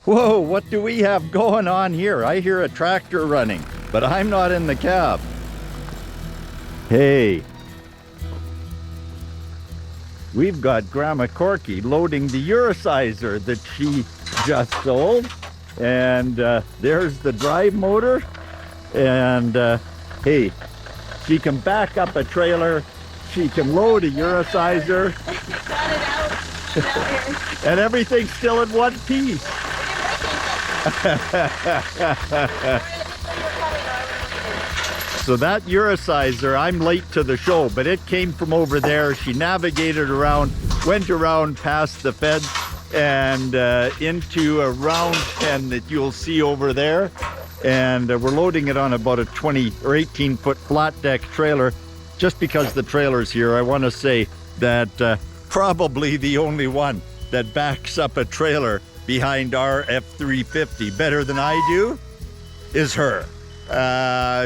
Whoa, what do we have going on here? I hear a tractor running, but I'm not in the cab. Hey, we've got Grandma Corky loading the Eurosizer that she just sold. And there's the drive motor. And hey, she can back up a trailer. She can load a Eurosizer. Got it out. And everything's still in one piece. So that Eurosizer, I'm late to the show, but it came from over there. She navigated around, went around past the fence and into a round pen that you'll see over there. And we're loading it on about a 20 or 18 foot flat deck trailer. Just because the trailer's here, I want to say that probably the only one that backs up a trailer behind our F-350 better than I do is her.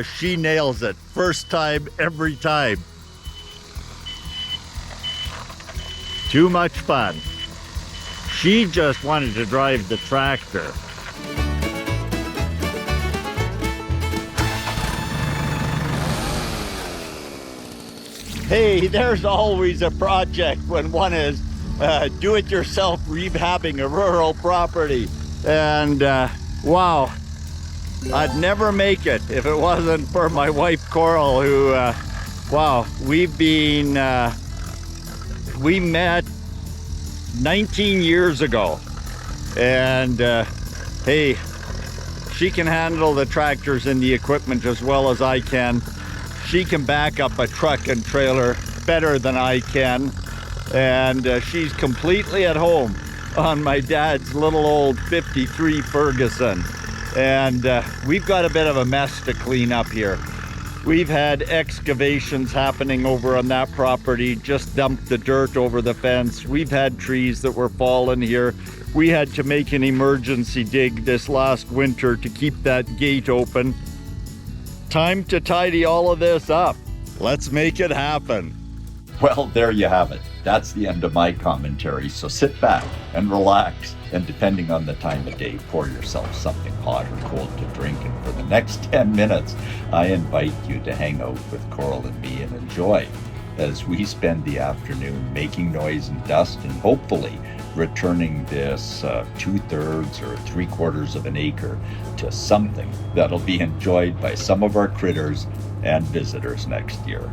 She nails it. First time, every time. Too much fun. She just wanted to drive the tractor. Hey, there's always a project when one is do-it-yourself rehabbing a rural property. And wow, I'd never make it if it wasn't for my wife Coral, who, wow, we met 19 years ago. And hey, she can handle the tractors and the equipment as well as I can. She can back up a truck and trailer better than I can. And she's completely at home on my dad's little old 53 Ferguson. And we've got a bit of a mess to clean up here. We've had excavations happening over on that property, just dumped the dirt over the fence. We've had trees that were falling here. We had to make an emergency dig this last winter to keep that gate open. Time to tidy all of this up. Let's make it happen. Well, there you have it. That's the end of my commentary. So sit back and relax. And depending on the time of day, pour yourself something hot or cold to drink. And for the next 10 minutes, I invite you to hang out with Coral and me and enjoy as we spend the afternoon making noise and dust and hopefully returning this 2/3 or 3/4 of an acre to something that'll be enjoyed by some of our critters and visitors next year.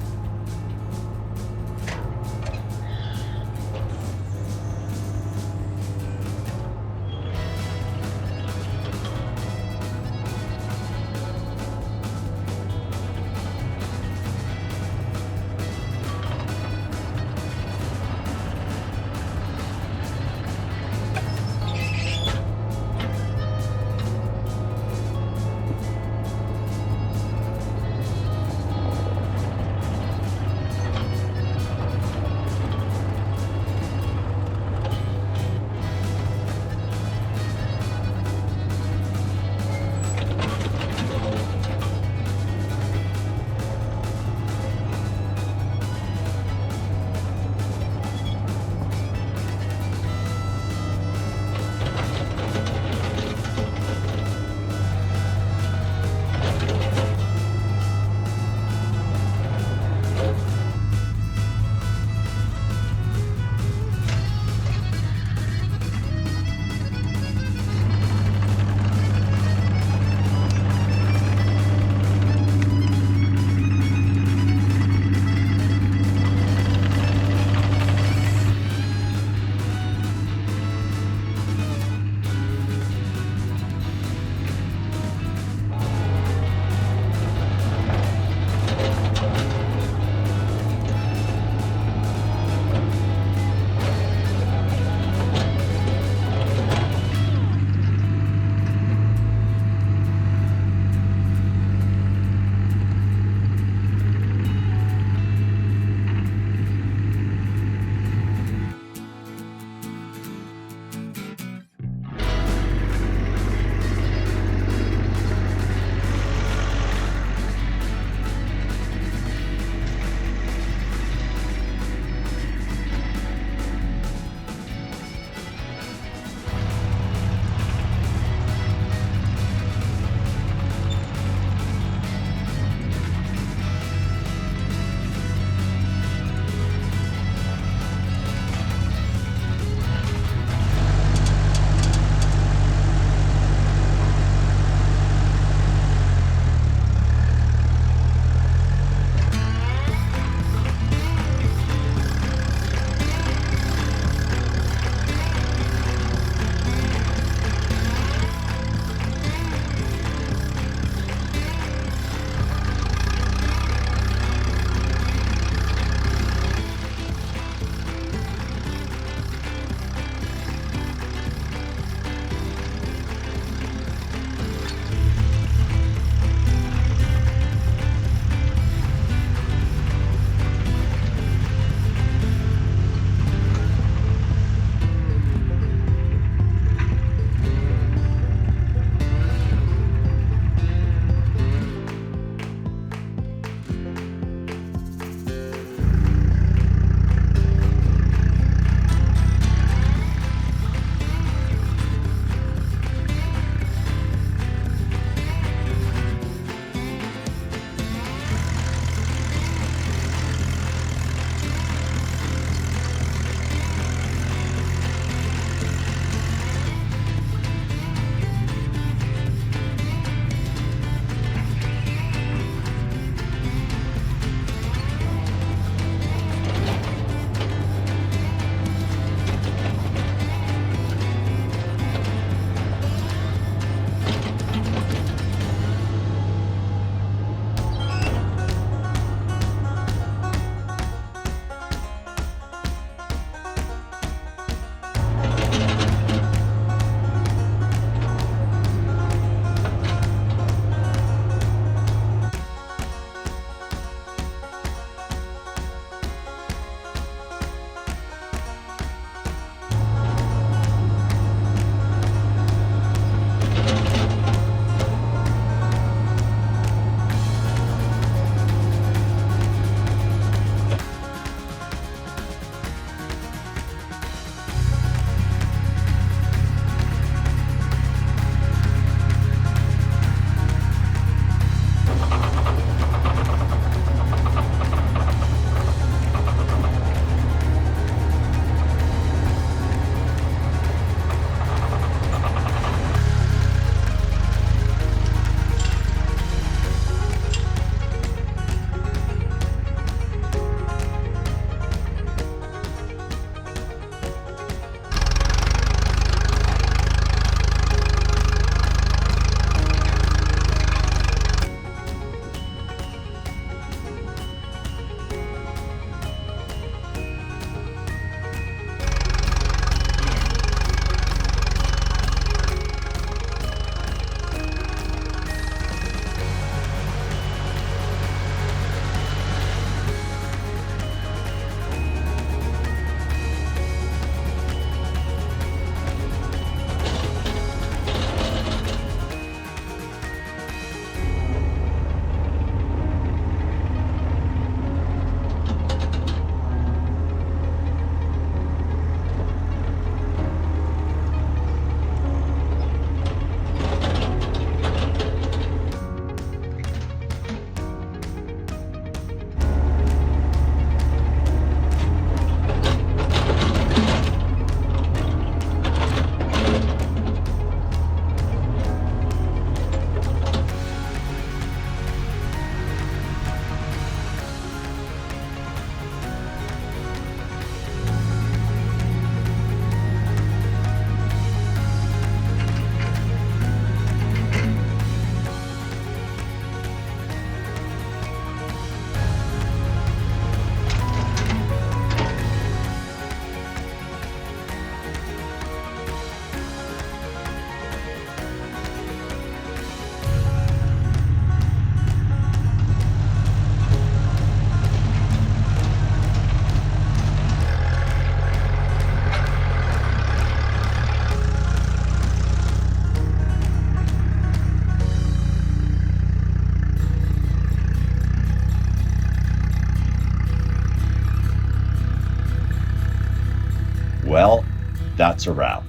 That's a wrap.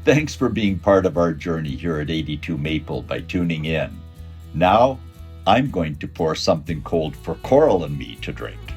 Thanks for being part of our journey here at 82 Maple by tuning in. Now, I'm going to pour something cold for Coral and me to drink.